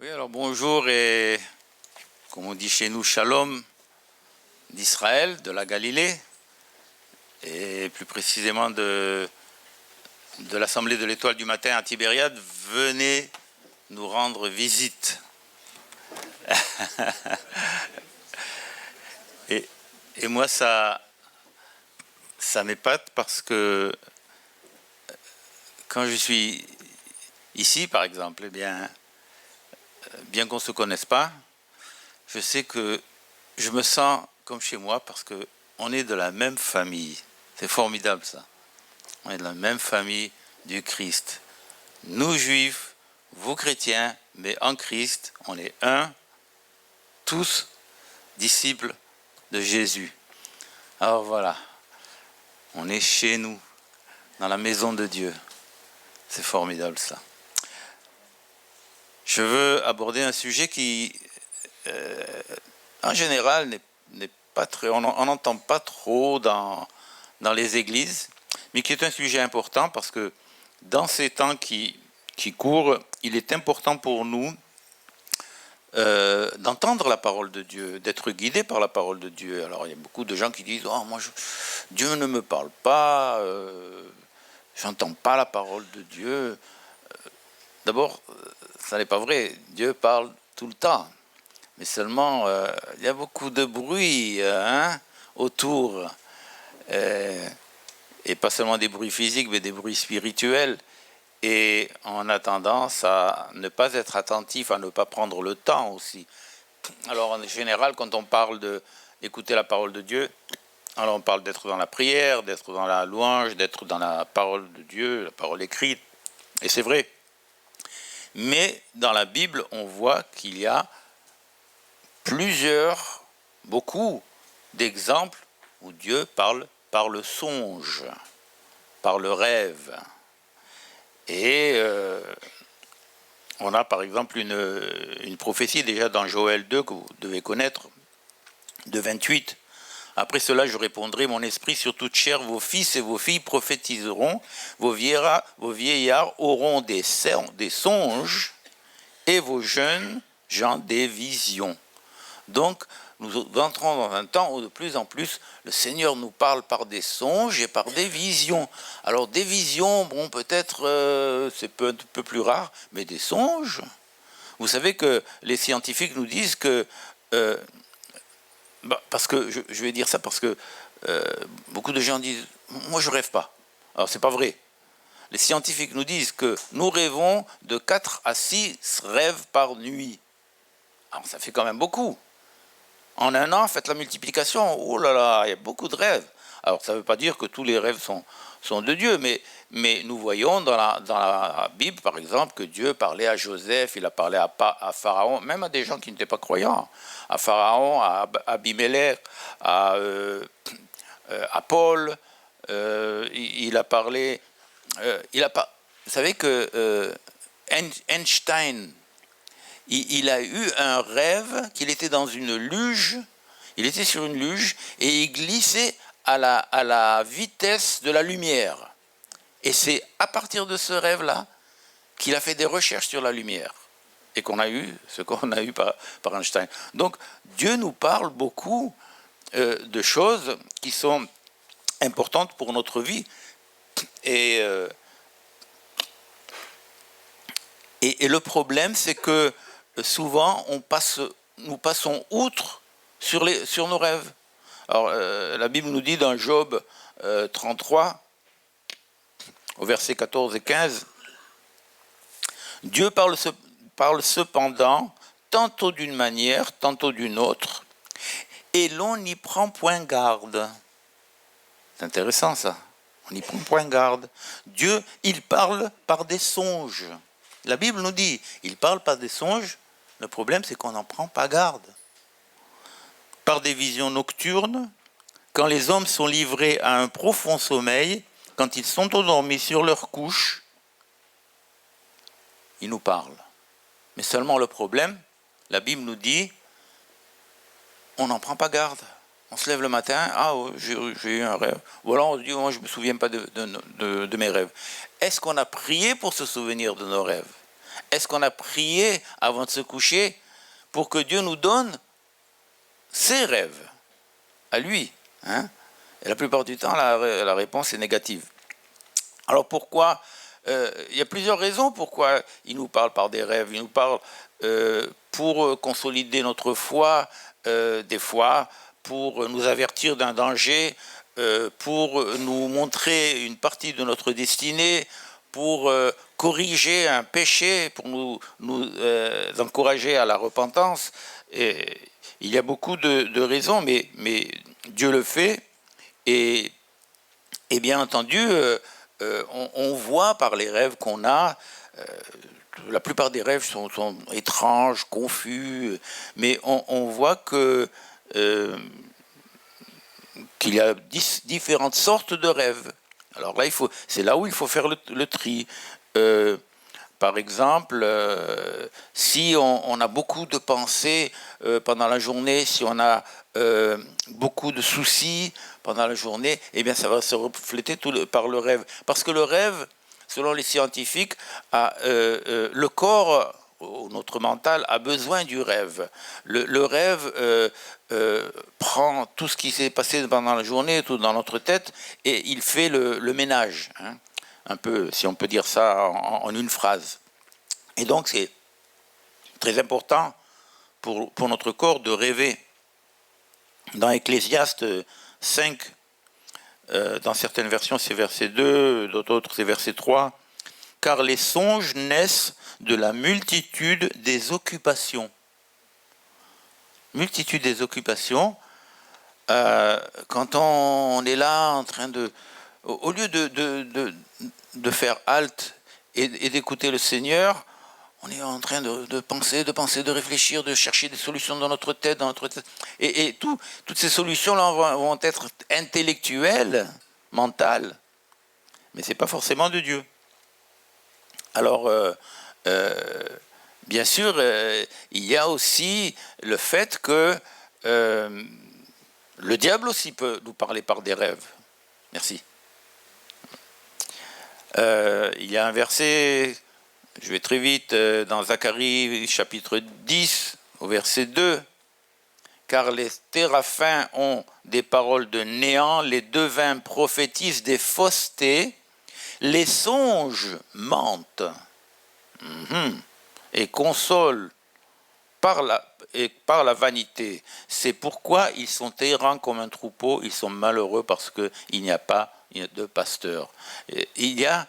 Oui, alors bonjour et, comme on dit chez nous, shalom d'Israël, de la Galilée, et plus précisément de l'Assemblée de l'Étoile du Matin à Tibériade. Venez nous rendre visite. et moi, ça m'épate parce que quand je suis ici, par exemple, eh bien qu'on ne se connaisse pas, je sais que je me sens comme chez moi parce qu'on est de la même famille. C'est formidable ça. On est de la même famille du Christ. Nous juifs, vous chrétiens, mais en Christ, on est un, tous disciples de Jésus. Alors voilà, on est chez nous, dans la maison de Dieu. C'est formidable ça. Je veux aborder un sujet qui, en général, n'est pas très, on n'entend pas trop dans les églises, mais qui est un sujet important parce que dans ces temps qui courent, il est important pour nous d'entendre la parole de Dieu, d'être guidés par la parole de Dieu. Alors il y a beaucoup de gens qui disent « Oh, moi, Dieu ne me parle pas, j'entends pas la parole de Dieu ». D'abord, ça n'est pas vrai. Dieu parle tout le temps. Mais seulement, il y a beaucoup de bruit autour. Et pas seulement des bruits physiques, mais des bruits spirituels. Et on a tendance à ne pas être attentif, à ne pas prendre le temps aussi. Alors en général, quand on parle d'écouter la parole de Dieu, alors on parle d'être dans la prière, d'être dans la louange, d'être dans la parole de Dieu, la parole écrite. Et c'est vrai. Mais dans la Bible, on voit qu'il y a beaucoup d'exemples où Dieu parle par le songe, par le rêve. Et on a par exemple une prophétie déjà dans Joël 2 que vous devez connaître, de 28. Après cela, je répondrai, mon esprit sur toute chair, vos fils et vos filles prophétiseront, vos vieillards auront des songes, et vos jeunes gens des visions. Donc, nous entrons dans un temps où de plus en plus, le Seigneur nous parle par des songes et par des visions. Alors, des visions, bon, peut-être, c'est un peu plus rare, mais des songes. Vous savez que les scientifiques nous disent que... parce que, je vais dire ça parce que beaucoup de gens disent « Moi, je rêve pas ». Alors, c'est pas vrai. Les scientifiques nous disent que nous rêvons de 4 à 6 rêves par nuit. Alors, ça fait quand même beaucoup. En un an, faites la multiplication. Oh là là, il y a beaucoup de rêves. Alors, ça ne veut pas dire que tous les rêves sont de Dieu, mais nous voyons dans la Bible, par exemple, que Dieu parlait à Joseph, il a parlé à Pharaon, même à des gens qui n'étaient pas croyants, à Pharaon, à Abimelech, à Paul, il a parlé... vous savez que Einstein, il a eu un rêve qu'il était dans une luge, il était sur une luge et il glissait à la vitesse de la lumière. Et c'est à partir de ce rêve-là qu'il a fait des recherches sur la lumière et qu'on a eu ce qu'on a eu par Einstein. Donc Dieu nous parle beaucoup de choses qui sont importantes pour notre vie. Et le problème, c'est que souvent, nous passons outre sur nos rêves. Alors, la Bible nous dit dans Job 33, au verset 14 et 15, « Dieu parle cependant, tantôt d'une manière, tantôt d'une autre, et l'on n'y prend point garde. » C'est intéressant ça. On n'y prend point garde. Dieu, il parle par des songes. La Bible nous dit, il parle par des songes. Le problème, c'est qu'on n'en prend pas garde. Par des visions nocturnes, quand les hommes sont livrés à un profond sommeil, quand ils sont endormis sur leur couche, il nous parle. Mais seulement le problème, la Bible nous dit, on n'en prend pas garde. On se lève le matin, ah, j'ai eu un rêve. Ou alors on dit, moi je ne me souviens pas de mes rêves. Est-ce qu'on a prié pour se souvenir de nos rêves? Est-ce qu'on a prié avant de se coucher pour que Dieu nous donne ses rêves à lui, hein? Et la plupart du temps, la réponse est négative. Alors pourquoi il y a plusieurs raisons pourquoi il nous parle par des rêves. Il nous parle pour consolider notre foi, des fois, pour nous avertir d'un danger, pour nous montrer une partie de notre destinée, pour corriger un péché, pour nous encourager à la repentance. Et il y a beaucoup de raisons, mais Dieu le fait. Et bien entendu, on voit par les rêves qu'on a, la plupart des rêves sont étranges, confus, mais on voit qu'il y a différentes sortes de rêves. Alors là, c'est là où il faut faire le tri. Par exemple, si on a beaucoup de pensées pendant la journée, si on a beaucoup de soucis pendant la journée, eh bien ça va se refléter par le rêve. Parce que le rêve, selon les scientifiques, le corps, notre mental, a besoin du rêve. Le rêve prend tout ce qui s'est passé pendant la journée, tout dans notre tête, et il fait le ménage, hein. Un peu, si on peut dire ça en une phrase. Et donc c'est très important pour notre corps de rêver. Dans Ecclésiaste 5, dans certaines versions c'est verset 2, d'autres c'est verset 3, « Car les songes naissent de la multitude des occupations. » Multitude des occupations, quand on est là en train de... Au lieu de faire halte et d'écouter le Seigneur, on est en train de penser, de réfléchir, de chercher des solutions dans notre tête. Et toutes ces solutions-là vont être intellectuelles, mentales, mais ce n'est pas forcément de Dieu. Alors, bien sûr, il y a aussi le fait que le diable aussi peut nous parler par des rêves. Merci. Il y a un verset, je vais très vite, dans Zacharie chapitre 10, au verset 2, « Car les téraphins ont des paroles de néant, les devins prophétisent des faussetés, les songes mentent et consolent par la vanité. C'est pourquoi ils sont errants comme un troupeau, ils sont malheureux parce qu'il n'y a pas de pasteur. » Il y a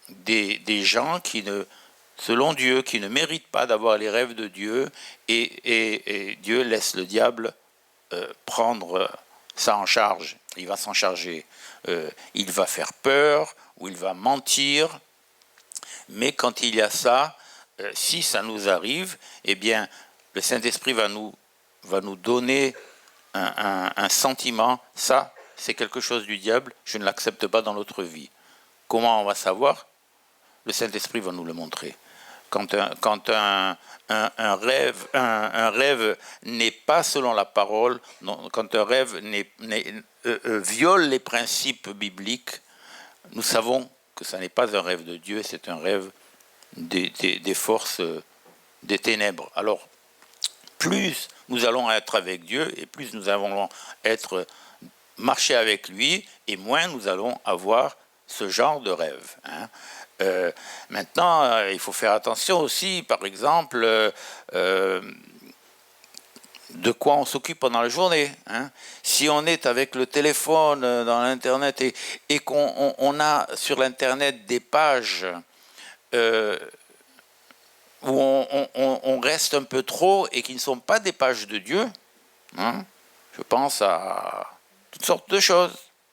des gens qui selon Dieu, qui ne méritent pas d'avoir les rêves de Dieu, et Dieu laisse le diable prendre ça en charge. Il va s'en charger. Il va faire peur, ou il va mentir, mais quand il y a ça, si ça nous arrive, eh bien, le Saint-Esprit va nous donner un sentiment, ça, c'est quelque chose du diable, je ne l'accepte pas dans notre vie. Comment on va savoir? Le Saint-Esprit va nous le montrer. Quand un rêve n'est pas selon la parole, quand un rêve viole les principes bibliques, nous savons que ce n'est pas un rêve de Dieu, c'est un rêve des forces des ténèbres. Alors, plus nous allons être avec Dieu, et plus nous allons marcher avec lui, et moins nous allons avoir ce genre de rêve, hein. Maintenant, il faut faire attention aussi, par exemple, de quoi on s'occupe pendant la journée, hein. Si on est avec le téléphone dans l'internet et qu'on a sur l'internet des pages où on reste un peu trop et qui ne sont pas des pages de Dieu, hein, je pense à toutes sortes de choses.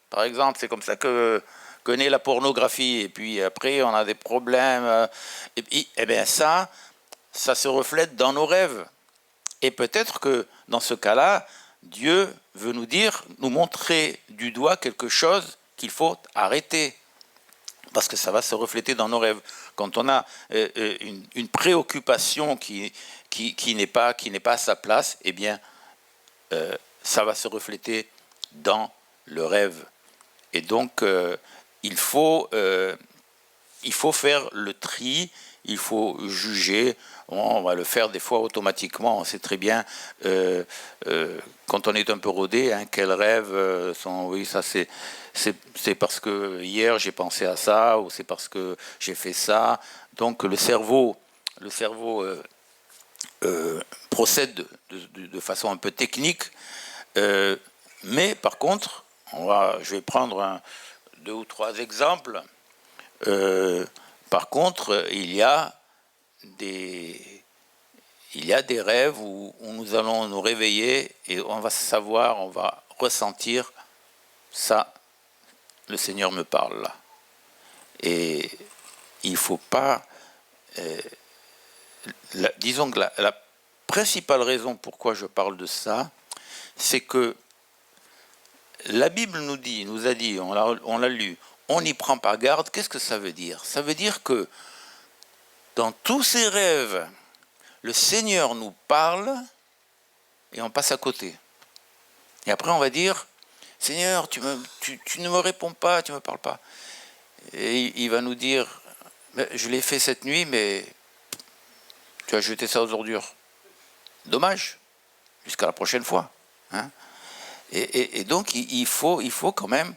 Par exemple, c'est comme ça que naît la pornographie, et puis après on a des problèmes, et bien ça se reflète dans nos rêves. Et peut-être que dans ce cas-là, Dieu veut nous montrer du doigt quelque chose qu'il faut arrêter, parce que ça va se refléter dans nos rêves. Quand on a une préoccupation qui n'est pas à sa place, eh bien, ça va se refléter dans le rêve. Et donc, il faut il faut faire le tri, il faut juger. On va le faire des fois automatiquement, on sait très bien, quand on est un peu rodé, hein, quels rêves sont... Oui, ça c'est parce que hier j'ai pensé à ça, ou c'est parce que j'ai fait ça. Donc le cerveau procède de façon un peu technique, mais par contre, je vais prendre 2 ou 3 exemples. Par contre, il y a des rêves où nous allons nous réveiller et on va savoir, on va ressentir ça, le Seigneur me parle là. Et il ne faut pas... disons que la principale raison pourquoi je parle de ça, c'est que la Bible nous a dit, on l'a lu, on n'y prend pas garde. Qu'est-ce que ça veut dire? Ça veut dire que dans tous ces rêves, le Seigneur nous parle et on passe à côté. Et après on va dire, Seigneur, tu ne me réponds pas, tu ne me parles pas. Et il va nous dire, je l'ai fait cette nuit, mais tu as jeté ça aux ordures. Dommage, jusqu'à la prochaine fois. Hein. Et donc il faut quand même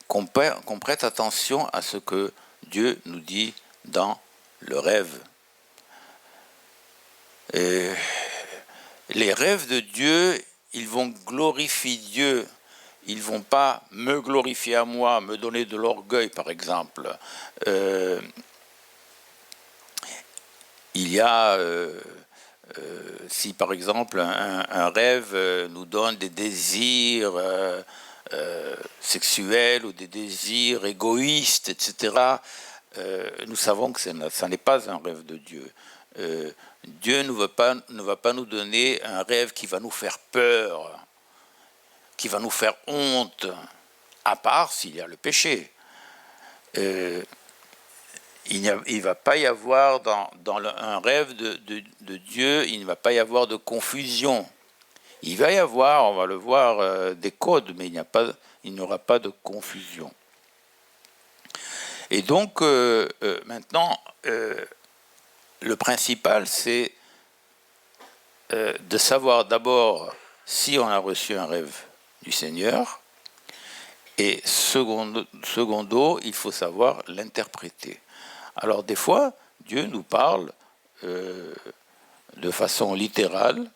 qu'on prête attention à ce que Dieu nous dit dans le rêve. Et les rêves de Dieu, ils vont glorifier Dieu. Ils ne vont pas me glorifier à moi, me donner de l'orgueil, par exemple. Il y a, si par exemple un rêve nous donne des désirs sexuels ou des désirs égoïstes, etc., nous savons que ça n'est pas un rêve de Dieu. Dieu ne va pas nous donner un rêve qui va nous faire peur, qui va nous faire honte, à part s'il y a le péché. Il ne va pas y avoir dans un rêve de Dieu, il ne va pas y avoir de confusion. Il va y avoir, on va le voir, des codes, mais il n'y aura pas de confusion. Et donc, maintenant, le principal, c'est de savoir d'abord si on a reçu un rêve du Seigneur, et secondo, il faut savoir l'interpréter. Alors des fois, Dieu nous parle de façon littérale.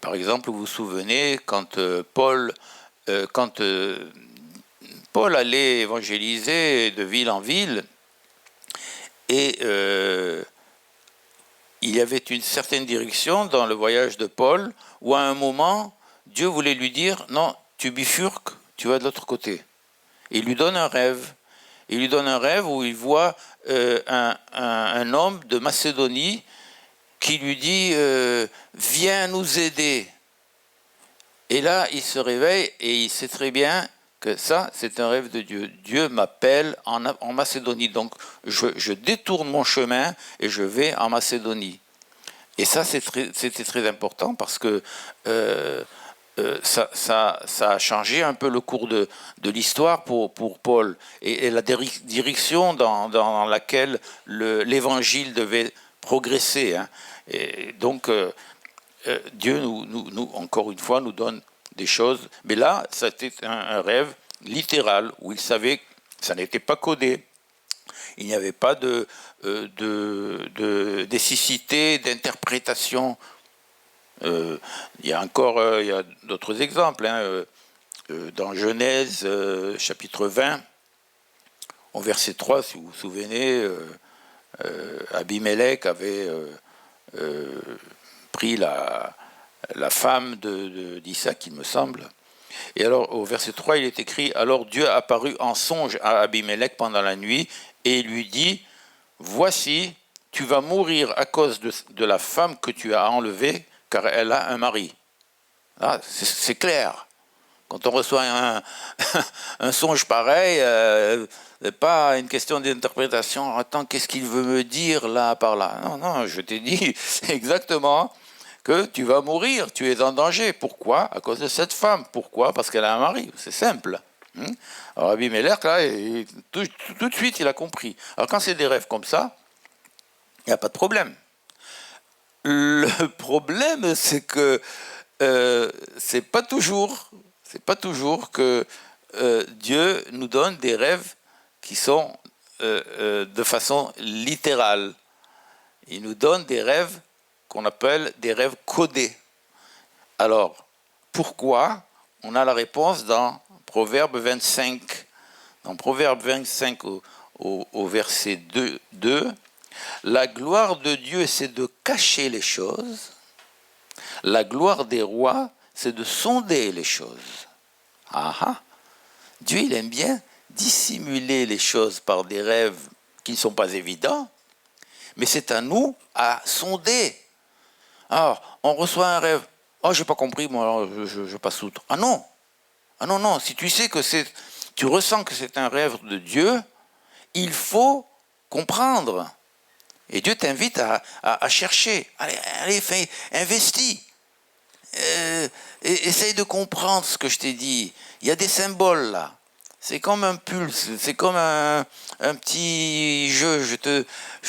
Par exemple, vous vous souvenez quand Paul allait évangéliser de ville en ville, et il y avait une certaine direction dans le voyage de Paul, où à un moment, Dieu voulait lui dire, non, tu bifurques, tu vas de l'autre côté. Et il lui donne un rêve. Il lui donne un rêve où il voit un homme de Macédonie qui lui dit viens nous aider. Et là, il se réveille et il sait très bien que ça, c'est un rêve de Dieu. Dieu m'appelle en Macédonie. Donc, je détourne mon chemin et je vais en Macédonie. Et ça, c'était très important parce que ça a changé un peu le cours de l'histoire pour Paul et la direction dans laquelle l'évangile devait progresser. Hein. Et donc, Dieu, encore une fois, nous donne des choses. Mais là, c'était un rêve littéral où il savait que ça n'était pas codé. Il n'y avait pas de nécessité d'interprétation. Il y a d'autres exemples. Hein. Dans Genèse, chapitre 20, au verset 3, si vous vous souvenez, Abimelech avait pris la femme d'Isaac, il me semble. Et alors, au verset 3, il est écrit « Alors Dieu apparut en songe à Abimelech pendant la nuit, et il lui dit « Voici, tu vas mourir à cause de la femme que tu as enlevée, car elle a un mari. » Ah, c'est clair. Quand on reçoit un songe pareil, c'est pas une question d'interprétation. Attends, qu'est-ce qu'il veut me dire là, par là? Non, je t'ai dit exactement que tu vas mourir, tu es en danger. Pourquoi? À cause de cette femme. Pourquoi? Parce qu'elle a un mari. C'est simple. Alors Abimelech, là, tout de suite, il a compris. Alors quand c'est des rêves comme ça, il n'y a pas de problème. Le problème, c'est que c'est pas toujours que Dieu nous donne des rêves qui sont de façon littérale. Il nous donne des rêves qu'on appelle des rêves codés. Alors, pourquoi? On a la réponse dans Proverbe 25. Dans Proverbe 25 au verset 2, la gloire de Dieu, c'est de cacher les choses. La gloire des rois, c'est de sonder les choses. Ah ah. Dieu, il aime bien dissimuler les choses par des rêves qui ne sont pas évidents, mais c'est à nous à sonder. Alors, on reçoit un rêve. Oh, j'ai pas compris, moi, alors je passe outre. Ah non, non. Si tu sais que tu ressens que c'est un rêve de Dieu, il faut comprendre. Et Dieu t'invite à chercher. Allez, investis. Essaye de comprendre ce que je t'ai dit. Il y a des symboles là. C'est comme un pulse, c'est comme un petit jeu. Je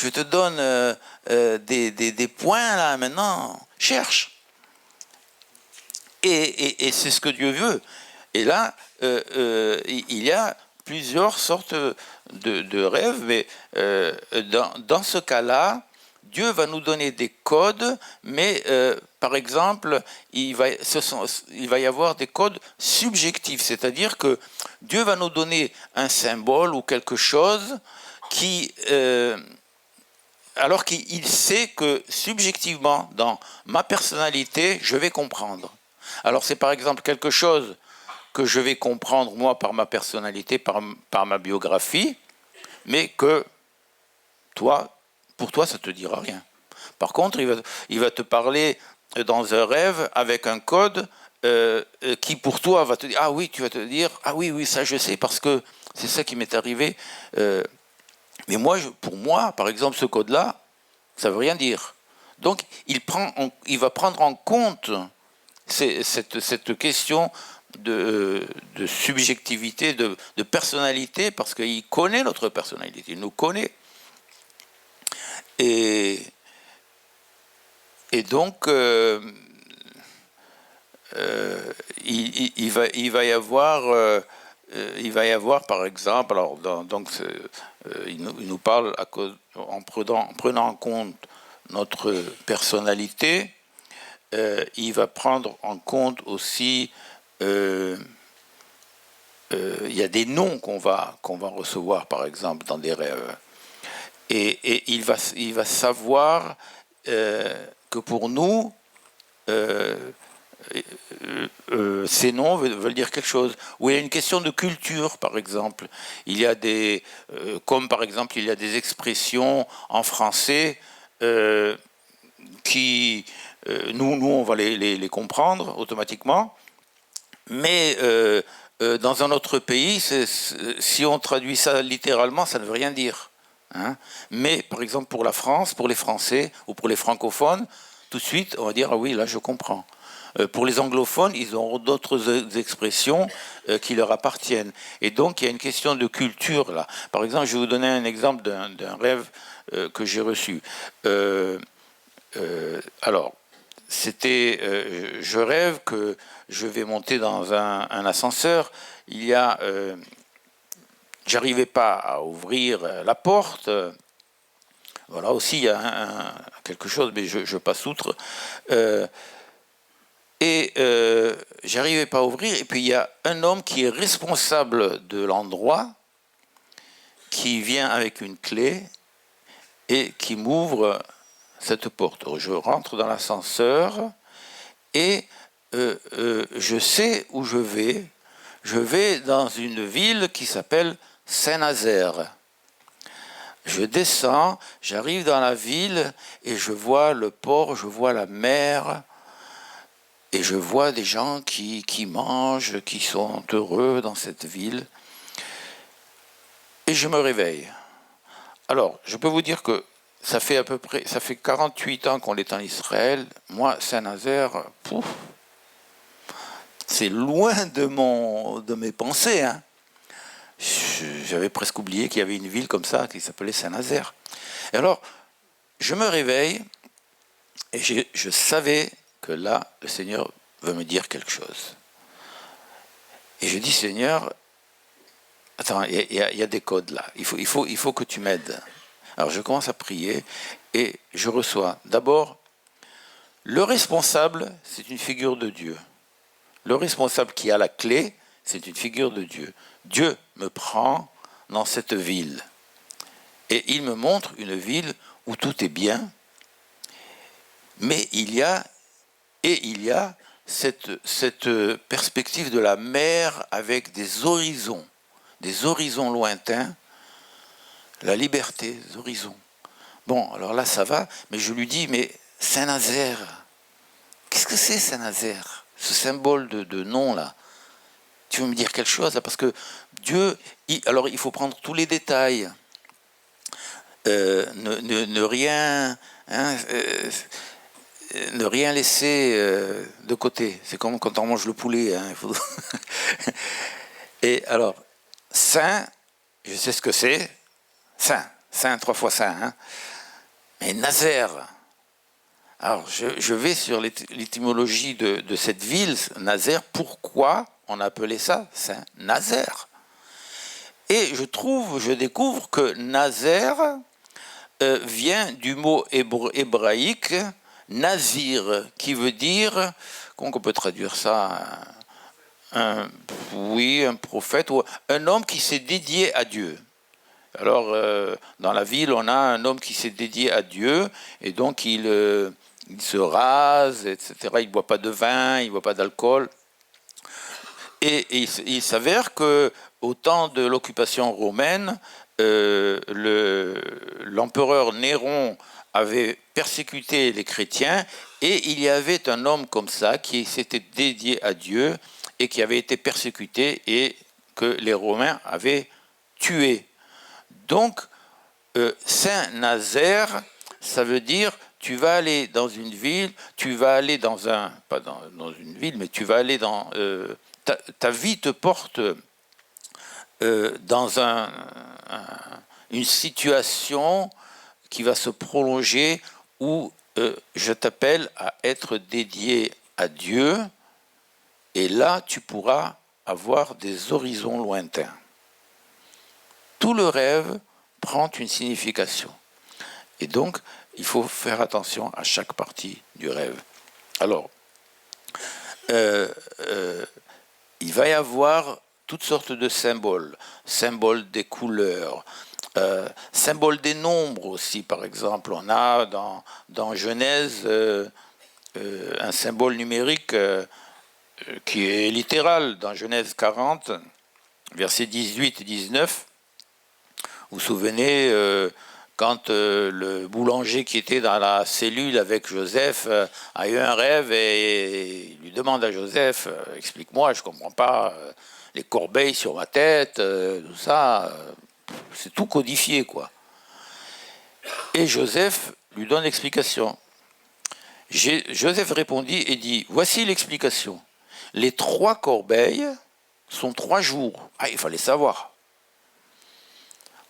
te donne des points là maintenant. Cherche. Et c'est ce que Dieu veut. Et là, il y a plusieurs sortes de rêves, mais dans ce cas-là, Dieu va nous donner des codes, mais par exemple, il va y avoir des codes subjectifs, c'est-à-dire que Dieu va nous donner un symbole ou quelque chose qui, alors qu'il sait que subjectivement, dans ma personnalité, je vais comprendre. Alors c'est par exemple quelque chose que je vais comprendre moi par ma personnalité, par ma biographie, mais que pour toi, ça ne te dira rien. Par contre, il va te parler dans un rêve avec un code qui pour toi va te dire, ah oui, tu vas te dire, ah oui, ça je sais parce que c'est ça qui m'est arrivé. Mais pour moi, par exemple, ce code-là, ça ne veut rien dire. Donc, il va prendre en compte cette question de subjectivité, de personnalité, parce qu'il connaît notre personnalité, il nous connaît. Et donc, il va y avoir par exemple, alors donc il nous parle en prenant en compte notre personnalité. Il va prendre en compte aussi, il y a des noms qu'on va recevoir par exemple dans des rêves, et il va savoir que pour nous ces noms veulent dire quelque chose. Ou il y a une question de culture, par exemple. Il y a comme par exemple, il y a des expressions en français qui, nous, on va les comprendre automatiquement, mais dans un autre pays, si on traduit ça littéralement, ça ne veut rien dire. Hein. Mais par exemple, pour la France, pour les Français ou pour les francophones, tout de suite, on va dire, ah oui, là, je comprends. Pour les anglophones, ils auront d'autres expressions qui leur appartiennent. Et donc, il y a une question de culture là. Par exemple, je vais vous donner un exemple d'un rêve que j'ai reçu. Alors, je rêve que je vais monter dans un ascenseur. J'arrivais pas à ouvrir la porte. Voilà, aussi, il y a quelque chose, mais je passe outre. J'arrivais pas à ouvrir, et puis il y a un homme qui est responsable de l'endroit, qui vient avec une clé et qui m'ouvre cette porte. Je rentre dans l'ascenseur et je sais où je vais. Je vais dans une ville qui s'appelle Saint-Nazaire. Je descends, j'arrive dans la ville et je vois le port, je vois la mer. Et je vois des gens qui mangent, qui sont heureux dans cette ville. Et je me réveille. Alors, je peux vous dire que ça fait 48 ans qu'on est en Israël. Moi, Saint-Nazaire, c'est loin de mes pensées. Hein. J'avais presque oublié qu'il y avait une ville comme ça qui s'appelait Saint-Nazaire. Et alors, je me réveille et je savais que là, le Seigneur veut me dire quelque chose. Et je dis, Seigneur, attends, il y a des codes là, il faut que tu m'aides. Alors je commence à prier et je reçois. D'abord, le responsable, c'est une figure de Dieu. Le responsable qui a la clé, c'est une figure de Dieu. Dieu me prend dans cette ville. Et il me montre une ville où tout est bien, mais il y a cette perspective de la mer avec des horizons lointains, la liberté, des horizons. Bon, alors là, ça va, mais je lui dis, mais Saint-Nazaire, qu'est-ce que c'est Saint-Nazaire? Ce symbole de nom, là. Tu veux me dire quelque chose? Parce que Dieu, alors il faut prendre tous les détails. Ne rien... Hein, ne rien laisser de côté. C'est comme quand on mange le poulet. Hein, Et alors, saint, je sais ce que c'est. Saint, 3 fois saint. Hein. Mais Nazaire. Alors, je vais sur l'étymologie de cette ville, Nazaire. Pourquoi on appelait ça Saint-Nazaire? Et je découvre que Nazaire vient du mot hébraïque Nazir, qui veut dire, comment on peut traduire ça? Un prophète, ou un homme qui s'est dédié à Dieu. Alors, dans la ville, on a un homme qui s'est dédié à Dieu, et donc il se rase, etc. Il ne boit pas de vin, il ne boit pas d'alcool. Et il s'avère qu'au temps de l'occupation romaine, l'empereur Néron avait persécuté les chrétiens, et il y avait un homme comme ça qui s'était dédié à Dieu et qui avait été persécuté et que les Romains avaient tué. Donc, Saint-Nazaire, ça veut dire tu vas aller dans une ville, tu vas aller dans un... pas dans une ville, mais tu vas aller dans... ta vie te porte dans une situation qui va se prolonger où je t'appelle à être dédié à Dieu, et là tu pourras avoir des horizons lointains. Tout le rêve prend une signification. Et donc, il faut faire attention à chaque partie du rêve. Alors, il va y avoir toutes sortes de symboles. Symboles des couleurs, symbole des nombres aussi, par exemple. On a dans Genèse un symbole numérique qui est littéral. Dans Genèse 40, versets 18 et 19, vous vous souvenez, quand le boulanger qui était dans la cellule avec Joseph a eu un rêve et il lui demande à Joseph, explique-moi, je ne comprends pas, les corbeilles sur ma tête, tout ça... c'est tout codifié, quoi. Et Joseph lui donne l'explication. Joseph répondit et dit, voici l'explication. Les 3 corbeilles sont 3 jours. Ah, il fallait savoir.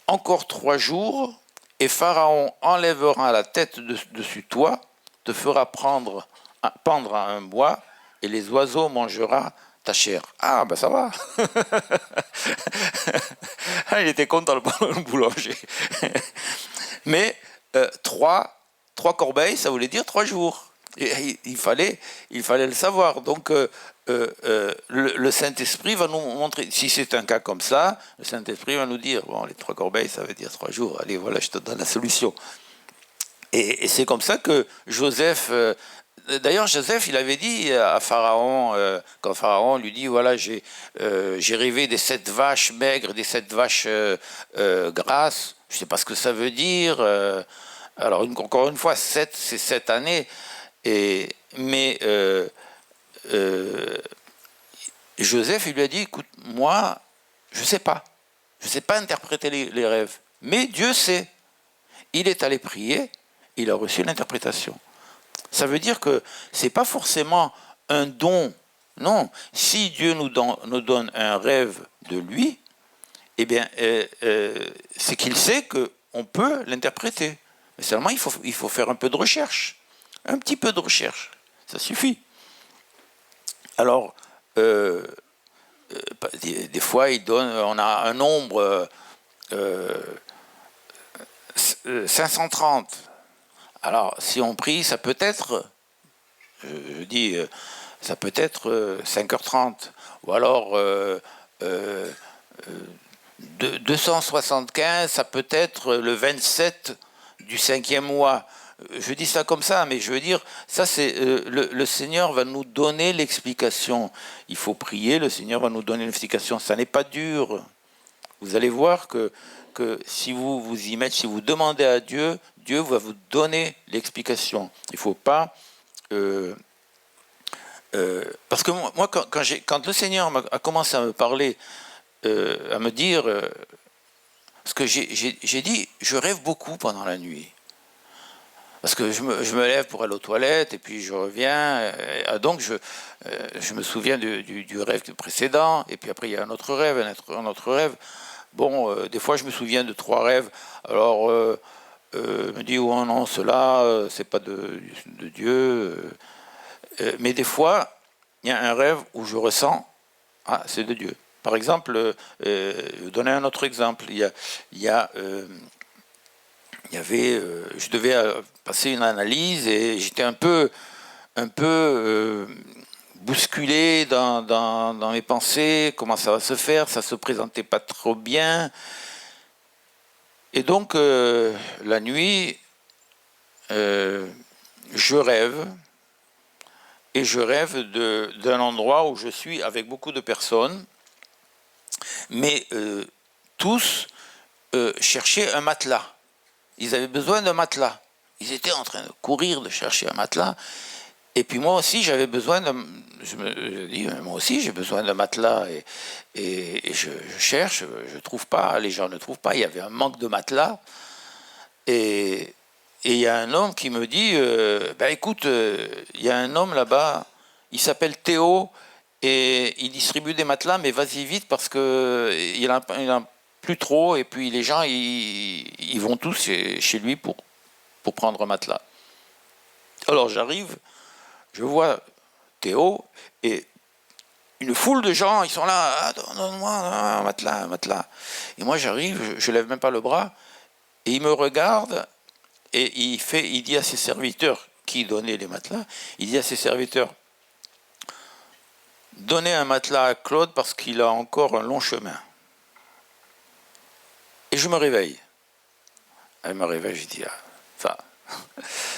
Encore 3 jours, et Pharaon enlèvera la tête dessus toi, te fera pendre à un bois, et les oiseaux mangera ta chair. Ah, ben ça va. Il était content le boulanger. Mais 3 corbeilles, ça voulait dire 3 jours. Et il fallait le savoir. Donc le Saint-Esprit va nous montrer, si c'est un cas comme ça, le Saint-Esprit va nous dire, bon, les 3 corbeilles, ça veut dire 3 jours. Allez, voilà, je te donne la solution. Et c'est comme ça que Joseph... D'ailleurs, Joseph, il avait dit à Pharaon, quand Pharaon lui dit, voilà, j'ai rêvé des 7 vaches maigres, des 7 vaches grasses, je ne sais pas ce que ça veut dire. Alors, encore une fois, 7, c'est 7 années. Mais Joseph, il lui a dit, écoute, moi, je ne sais pas. Je ne sais pas interpréter les rêves. Mais Dieu sait. Il est allé prier, il a reçu l'interprétation. Ça veut dire que ce n'est pas forcément un don. Non, si Dieu nous donne un rêve de lui, eh bien, c'est qu'il sait qu'on peut l'interpréter. Mais seulement, il faut faire un peu de recherche. Un petit peu de recherche. Ça suffit. Alors, des fois, on a un nombre 530. Alors, si on prie, ça peut être, je dis, ça peut être 5h30. Ou alors 275, ça peut être le 27 du 5e mois. Je dis ça comme ça, mais je veux dire, ça c'est le Seigneur va nous donner l'explication. Il faut prier, le Seigneur va nous donner l'explication. Ça n'est pas dur. Vous allez voir que si vous vous y mettez, si vous demandez à Dieu, Dieu va vous donner l'explication. Il ne faut pas... parce que moi quand le Seigneur a commencé à me parler, à me dire... parce que j'ai dit, je rêve beaucoup pendant la nuit. Parce que je me lève pour aller aux toilettes, et puis je reviens. Donc je me souviens du rêve précédent, et puis après il y a un autre rêve, un autre rêve. Bon, des fois je me souviens de 3 rêves. Alors, je me dis, oh non, cela, c'est pas de Dieu. Mais des fois, il y a un rêve où je ressens, ah, c'est de Dieu. Par exemple, je vais donner un autre exemple. Il y avait, je devais passer une analyse et j'étais un peu bousculé dans mes pensées, comment ça va se faire, ça se présentait pas trop bien. Et donc, la nuit, je rêve, et je rêve d'un endroit où je suis avec beaucoup de personnes, mais tous cherchaient un matelas. Ils avaient besoin d'un matelas. Ils étaient en train de courir, de chercher un matelas. Et puis moi aussi, j'avais besoin de... Je dis, moi aussi, j'ai besoin d'un matelas. Et je cherche, je ne trouve pas, les gens ne trouvent pas. Il y avait un manque de matelas. Et il y a un homme qui me dit, ben écoute, il y a un homme là-bas, il s'appelle Théo, et il distribue des matelas, mais vas-y vite parce qu'il en a plus trop, et puis les gens, ils vont tous chez lui pour prendre un matelas. Alors j'arrive, je vois Théo, et une foule de gens, ils sont là, ah, donne-moi un matelas, un matelas. Et moi j'arrive, je lève même pas le bras, et il me regarde, et il dit à ses serviteurs, qui donnaient les matelas, il dit à ses serviteurs, donnez un matelas à Claude parce qu'il a encore un long chemin. Et je me réveille. Elle me réveille, je dis, enfin,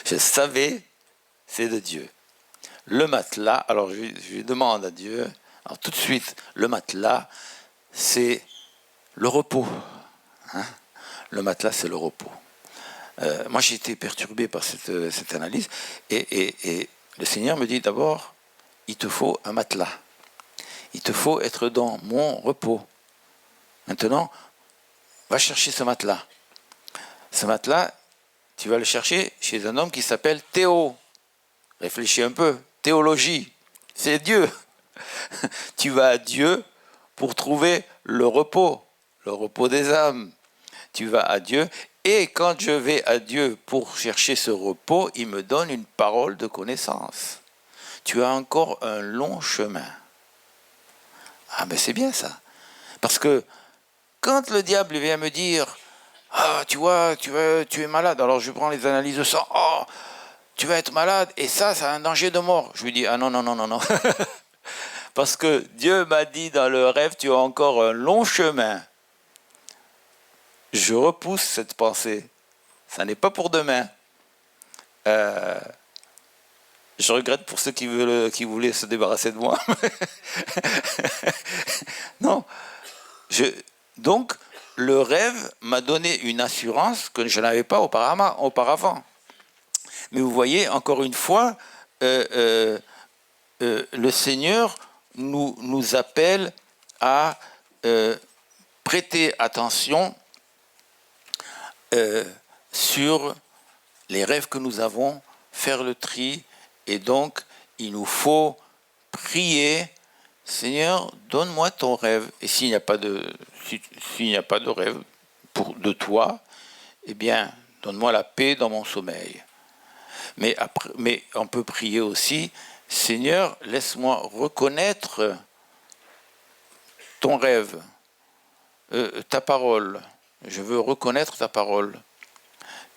je savais, c'est de Dieu. Le matelas, alors je demande à Dieu, alors tout de suite, le matelas, c'est le repos. Hein, le matelas, c'est le repos. Moi, j'ai été perturbé par cette analyse, et le Seigneur me dit d'abord, il te faut un matelas. Il te faut être dans mon repos. Maintenant, va chercher ce matelas. Ce matelas, tu vas le chercher chez un homme qui s'appelle Théo. Réfléchis un peu. Théologie, c'est Dieu. Tu vas à Dieu pour trouver le repos des âmes. Tu vas à Dieu, et quand je vais à Dieu pour chercher ce repos, il me donne une parole de connaissance. Tu as encore un long chemin. Ah ben c'est bien ça. Parce que quand le diable vient me dire, ah tu vois, tu es malade, alors je prends les analyses de sang, oh tu vas être malade, et ça a un danger de mort. Je lui dis, ah non, non, non, non, non. Parce que Dieu m'a dit dans le rêve, tu as encore un long chemin. Je repousse cette pensée. Ça n'est pas pour demain. Je regrette pour ceux qui voulaient se débarrasser de moi. Non. Donc, le rêve m'a donné une assurance que je n'avais pas auparavant. Mais vous voyez, encore une fois, le Seigneur nous appelle à prêter attention sur les rêves que nous avons, faire le tri, et donc il nous faut prier Seigneur, donne-moi ton rêve. Et s'il n'y a pas de rêve de toi, eh bien, donne-moi la paix dans mon sommeil. Mais on peut prier aussi, Seigneur, laisse-moi reconnaître ton rêve, ta parole. Je veux reconnaître ta parole.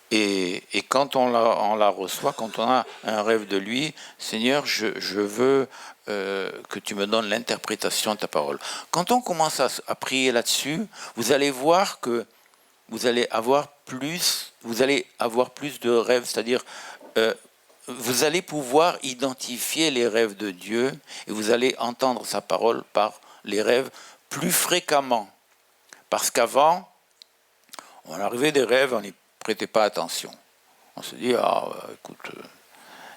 Et quand on la reçoit, quand on a un rêve de lui, Seigneur, je veux que tu me donnes l'interprétation de ta parole. Quand on commence à prier là-dessus, vous allez voir que vous allez avoir plus de rêves, c'est-à-dire vous allez pouvoir identifier les rêves de Dieu et vous allez entendre sa parole par les rêves plus fréquemment. Parce qu'avant, on arrivait des rêves, on n'y prêtait pas attention. On se dit, écoute,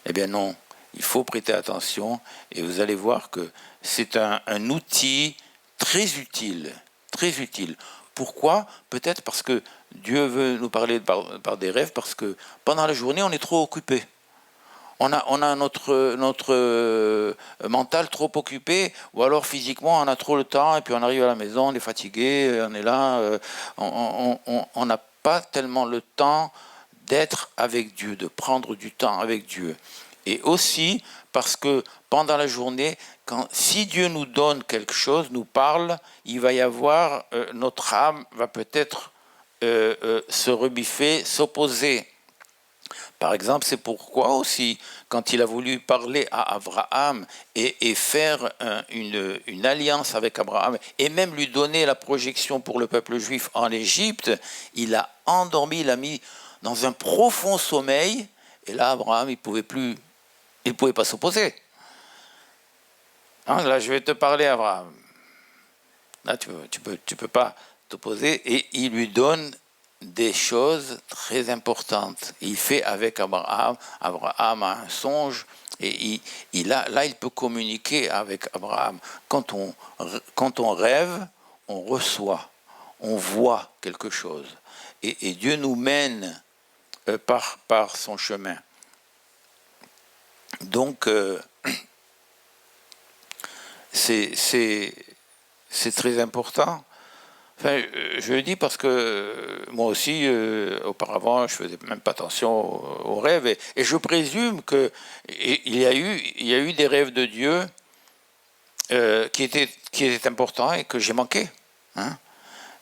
eh bien non, il faut prêter attention et vous allez voir que c'est un outil très utile, très utile. Pourquoi? Peut-être parce que Dieu veut nous parler par des rêves, parce que pendant la journée, on est trop occupé. On a notre mental trop occupé, ou alors physiquement on a trop le temps, et puis on arrive à la maison, on est fatigué, on est là, on n'a pas tellement le temps d'être avec Dieu, de prendre du temps avec Dieu. Et aussi parce que pendant la journée, si Dieu nous donne quelque chose, nous parle, il va y avoir, notre âme va peut-être se rebiffer, s'opposer. Par exemple, c'est pourquoi aussi, quand il a voulu parler à Abraham et faire une alliance avec Abraham, et même lui donner la projection pour le peuple juif en Égypte, il l'a endormi, il l'a mis dans un profond sommeil, et là, Abraham, il ne pouvait pas s'opposer. Hein, là, je vais te parler, Abraham. Là, tu peux pas t'opposer, et il lui donne des choses très importantes. Il fait avec Abraham a un songe, et là, il peut communiquer avec Abraham. Quand on rêve, on reçoit, on voit quelque chose. Et Dieu nous mène par son chemin. Donc, c'est très important. Enfin, je le dis parce que moi aussi, auparavant, je faisais même pas attention aux rêves, et je présume que il y a eu des rêves de Dieu qui étaient importants et que j'ai manqué. Hein.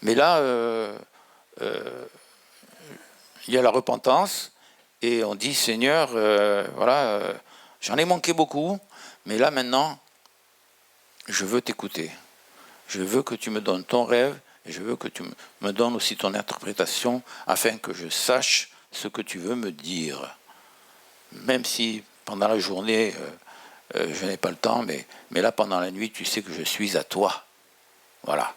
Mais là, il y a la repentance et on dit, Seigneur, voilà, j'en ai manqué beaucoup, mais là maintenant, je veux t'écouter. Je veux que tu me donnes ton rêve. Et je veux que tu me donnes aussi ton interprétation afin que je sache ce que tu veux me dire. Même si pendant la journée, je n'ai pas le temps, mais là pendant la nuit, tu sais que je suis à toi. Voilà.